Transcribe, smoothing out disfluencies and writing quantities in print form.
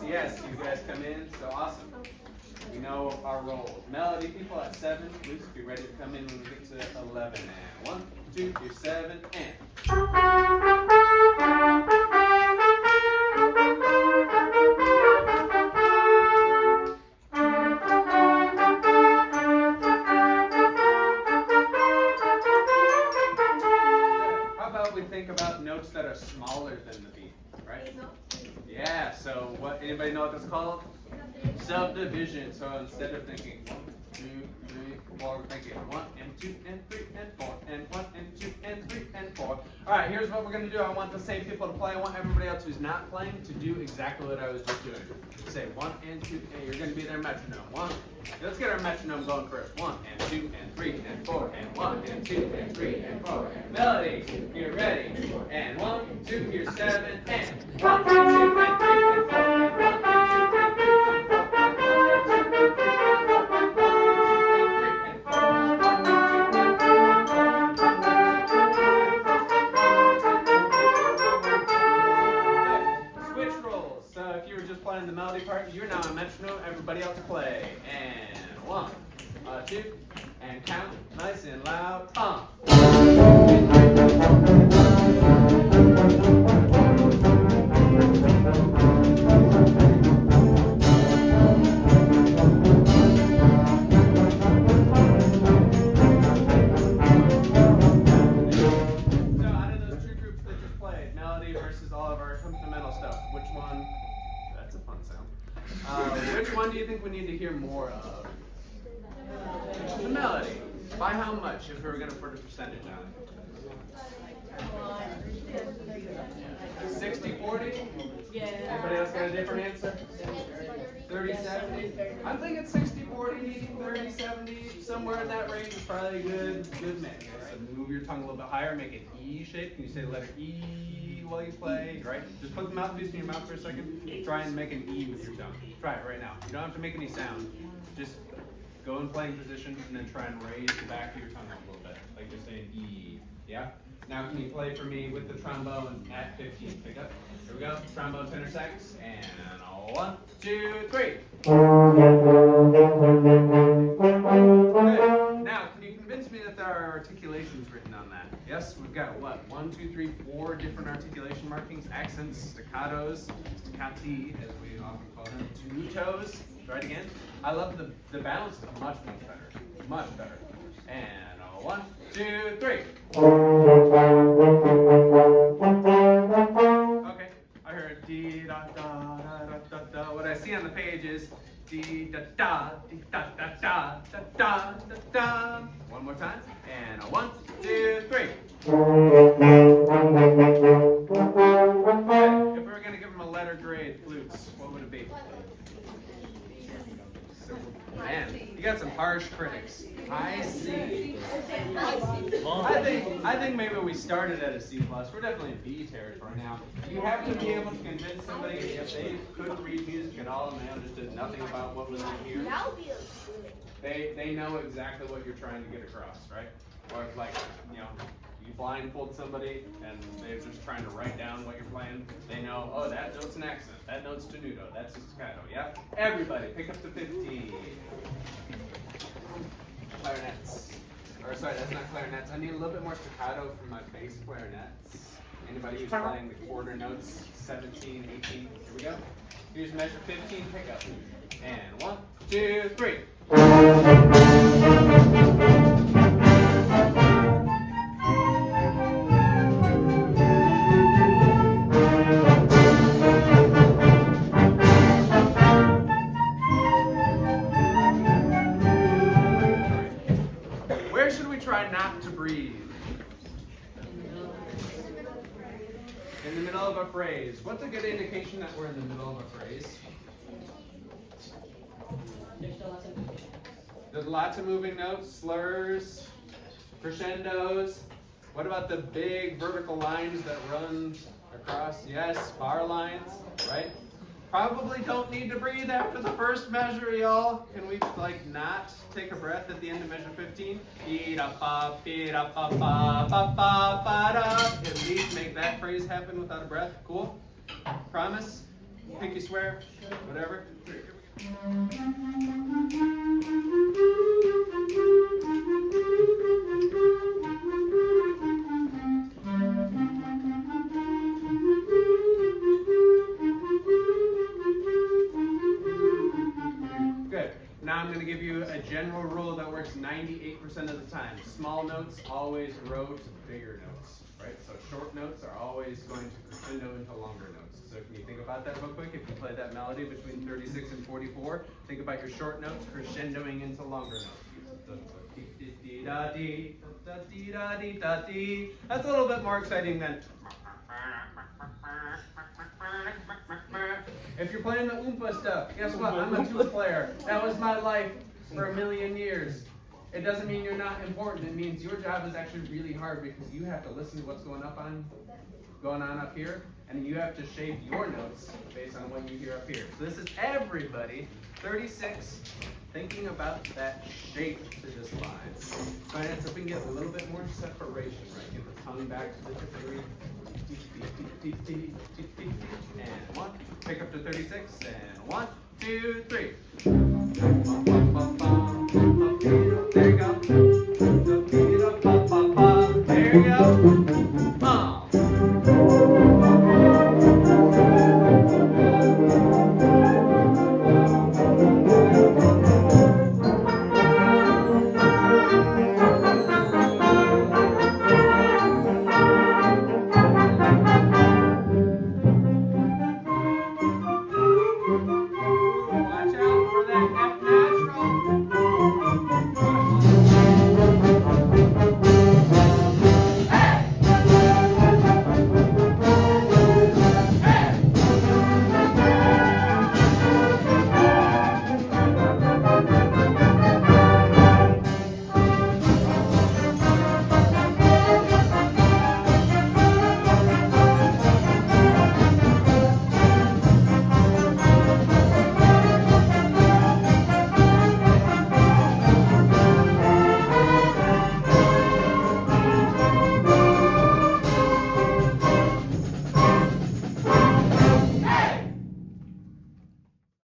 Yes, you guys come in, so awesome. We know our roles. Melody people at 7, please be ready to come in when we get to 11. And 1, 2, 3, 7, and. How about we think about notes that are smaller than the beat, right? Yeah, so what, anybody know what that's called? Subdivision. So instead of thinking 1, 2, 3, 4, we're thinking 1 and 2 and 3 and 4 and 1 and 2 and 3 and 4. Alright, here's what we're going to do. I want the same people to play. I want everybody else who's not playing to do exactly what I was just doing. Say 1 and 2, and you're going to be their metronome. 1. Let's get our metronome going first. 1 and 2 and 3 and 4 and 1 and 2 and 3 and 4. Melody, you're ready. And 1, 2, you're 7 and 1 and 2 and 3 and 4 and 1 and 2 and 3 and 4. Playing the melody part, you're now a metronome, everybody else play. And 1, 2, and count nice and loud. So out of those two groups that just played, melody versus all of our fundamental stuff, which one? That's a fun sound. Which one do you think we need to hear more of? The melody. By how much, if we were going to put a percentage on it? 60-40? Yeah. Anybody else got a different answer? 30-70? I'm thinking 60-40, 30-70, somewhere in that range is probably a good mix. So move your tongue a little bit higher, make an E shape. Can you say the letter E while you play? Right? Just put the mouthpiece in your mouth for a second. Try and make an E with your tongue. Try it right now. You don't have to make any sound. Just go in playing position and then try and raise the back of your tongue up a little bit. Like you're saying E. Yeah? Now can you play for me with the trombone at 15? Pick up. Here we go. Trombone tenor sax. And 1, 2, 3. Okay. Now, can you convince me that there are articulations written on that? Yes, we've got what? 1, 2, 3, 4 different articulation markings, accents, staccatos, staccati, as we often call them, tenutos. Try it again. I love the balance is much better. Much better. And 1, 2, 3. Okay, I heard dee da da da da da. What I see on the page is dee da da dee da da da da da da da. One more time. And 1, 2, 3. Okay, if we were going to give them a letter grade, flutes, what would it be? Man, you got some harsh critics. I see. I think maybe we started at a C+. We're definitely in B territory now. You have to be able to convince somebody if they couldn't read music at all and they understood nothing about what was in here. They know exactly what you're trying to get across, right? Or if, like, you know, you blindfold somebody and they're just trying to write down what you're playing, they know, oh, that note's an accent, that note's tenuto, that's a staccato, yeah? Everybody, pick up to 15. Clarinets. Or sorry, that's not clarinets. I need a little bit more staccato from my bass clarinets. Anybody who's playing the quarter notes, 17, 18, here we go. Here's measure 15, pick up. And 1, 2, 3. not to breathe? In the middle of a phrase. What's a good indication that we're in the middle of a phrase? There's lots of moving notes, slurs, crescendos. What about the big vertical lines that run across? Yes, bar lines, right? Probably don't need to breathe after the first measure, y'all. Can we not take a breath at the end of measure 15? At least make that phrase happen without a breath. Cool? Promise? Pinky swear? Whatever. Good. Now I'm going to give you a general rule that works 98% of the time. Small notes always grow to bigger notes, right? So short notes are always going to crescendo into longer notes. So can you think about that real quick? If you play that melody between 36 and 44, think about your short notes crescendoing into longer notes. That's a little bit more exciting than. If you're playing the Oompa stuff, guess what? I'm a tuba player. That was my life for 1,000,000 years. It doesn't mean you're not important. It means your job is actually really hard because you have to listen to what's going on up here, and you have to shape your notes based on what you hear up here. So this is everybody, 36, thinking about that shape to this line. So if we can get a little bit more separation, right? Get the tongue back to the tip of the reed. And one, pick up to 36, and 1, 2, 3.